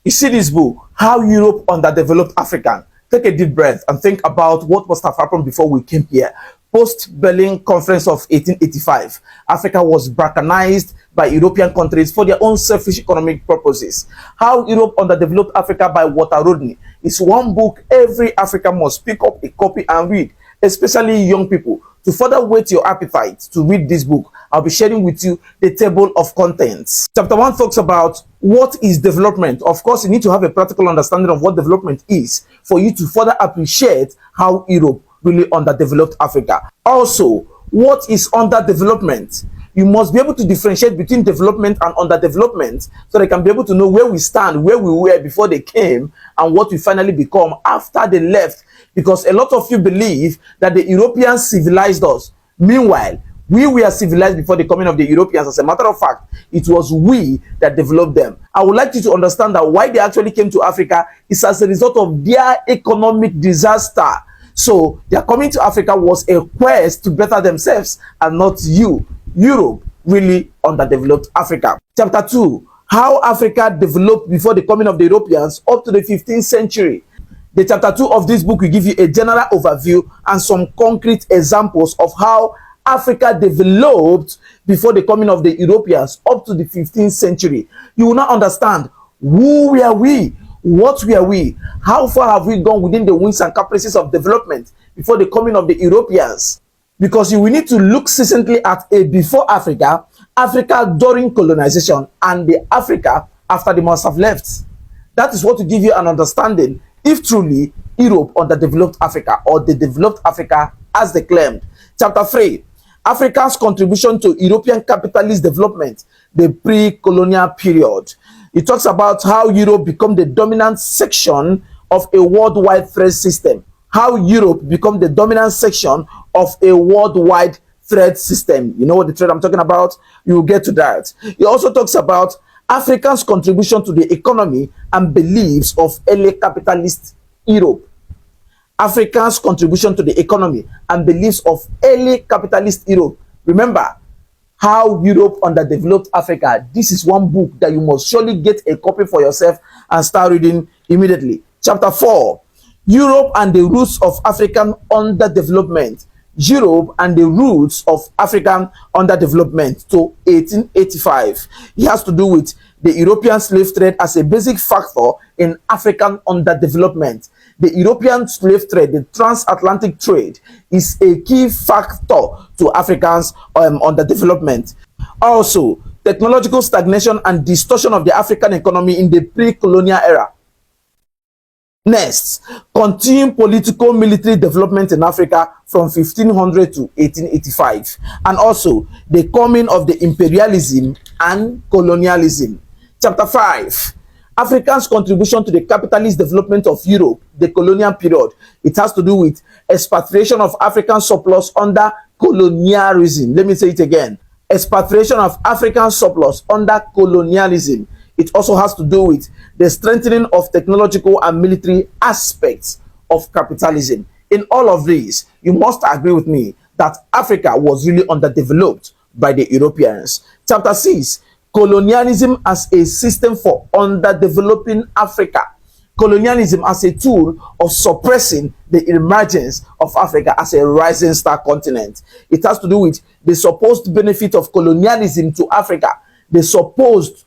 You see this book, How Europe Underdeveloped Africa. Take a deep breath and think about what must have happened before we came here. Post-Berlin Conference of 1885, Africa was balkanized by European countries for their own selfish economic purposes. How Europe Underdeveloped Africa by Walter Rodney is one book every African must pick up a copy and read, especially young people. To further whet your appetite to read this book, I'll be sharing with you the table of contents. Chapter 1 talks about what is development. Of course, you need to have a practical understanding of what development is for you to further appreciate how Europe really underdeveloped Africa. Also, what is underdevelopment? You must be able to differentiate between development and underdevelopment so they can be able to know where we stand, where we were before they came, and what we finally become after they left. Because a lot of you believe that the Europeans civilized us. Meanwhile, we were civilized before the coming of the Europeans. As a matter of fact, it was we that developed them. I would like you to understand that why they actually came to Africa is as a result of their economic disaster. So their coming to Africa was a quest to better themselves and not you. Europe really underdeveloped Africa. Chapter 2, how Africa developed before the coming of the Europeans up to the 15th century. The chapter 2 of this book will give you a general overview and some concrete examples of how Africa developed before the coming of the Europeans up to the 15th century. You will not understand who were we, what were we, how far have we gone within the whims and caprices of development before the coming of the Europeans. Because you will need to look succinctly at a before Africa, Africa during colonization, and the Africa after they must have left. That is what will give you an understanding if truly Europe underdeveloped Africa, or they developed Africa as they claimed. Chapter 3, Africa's contribution to European capitalist development, the pre-colonial period. It talks about how Europe became the dominant section of a worldwide trade system. How Europe became the dominant section of a worldwide trade system. You know what the trade I'm talking about? You will get to that. It also talks about Africa's contribution to the economy and beliefs of early capitalist Europe. Africa's contribution to the economy and beliefs of early capitalist Europe. Remember, How Europe Underdeveloped Africa. This is one book that you must surely get a copy for yourself and start reading immediately. Chapter 4, Europe and the Roots of African Underdevelopment. Europe and the Roots of African Underdevelopment to 1885. It has to do with the European slave trade as a basic factor in African underdevelopment. The European slave trade, the transatlantic trade, is a key factor to Africans' underdevelopment. Also, technological stagnation and distortion of the African economy in the pre-colonial era. Next, continuing political military development in Africa from 1500 to 1885, and also the coming of the imperialism and colonialism. Chapter 5, Africa's contribution to the capitalist development of Europe, the colonial period. It has to do with expatriation of African surplus under colonialism. Let me say it again. Expatriation of African surplus under colonialism. It also has to do with the strengthening of technological and military aspects of capitalism. In all of these, you must agree with me that Africa was really underdeveloped by the Europeans. Chapter 6, colonialism as a system for underdeveloping Africa. Colonialism as a tool of suppressing the emergence of Africa as a rising star continent. It has to do with the supposed benefit of colonialism to Africa. The supposed,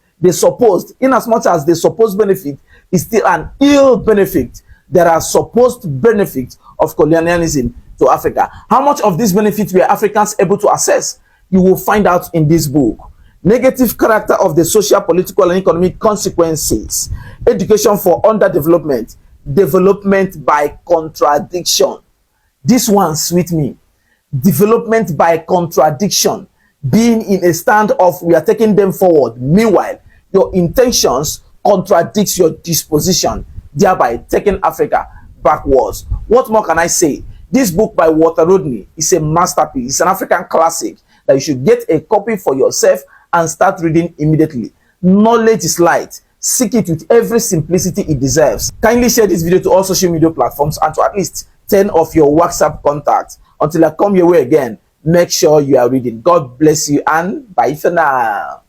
in as much as the supposed benefit is still an ill benefit, there are supposed benefits of colonialism to Africa. How much of this benefit were Africans able to access? You will find out in this book. Negative character of the social, political, and economic consequences. Education for underdevelopment. Development by contradiction. This one, sweet me. Development by contradiction. Being in a stand of we are taking them forward. Meanwhile, your intentions contradicts your disposition, thereby taking Africa backwards. What more can I say? This book by Walter Rodney is a masterpiece. It's an African classic that you should get a copy for yourself and start reading immediately. Knowledge is light. Seek it with every simplicity it deserves. Kindly share this video to all social media platforms and to at least 10 of your WhatsApp contacts. Until I come your way again, make sure you are reading. God bless you and bye for now.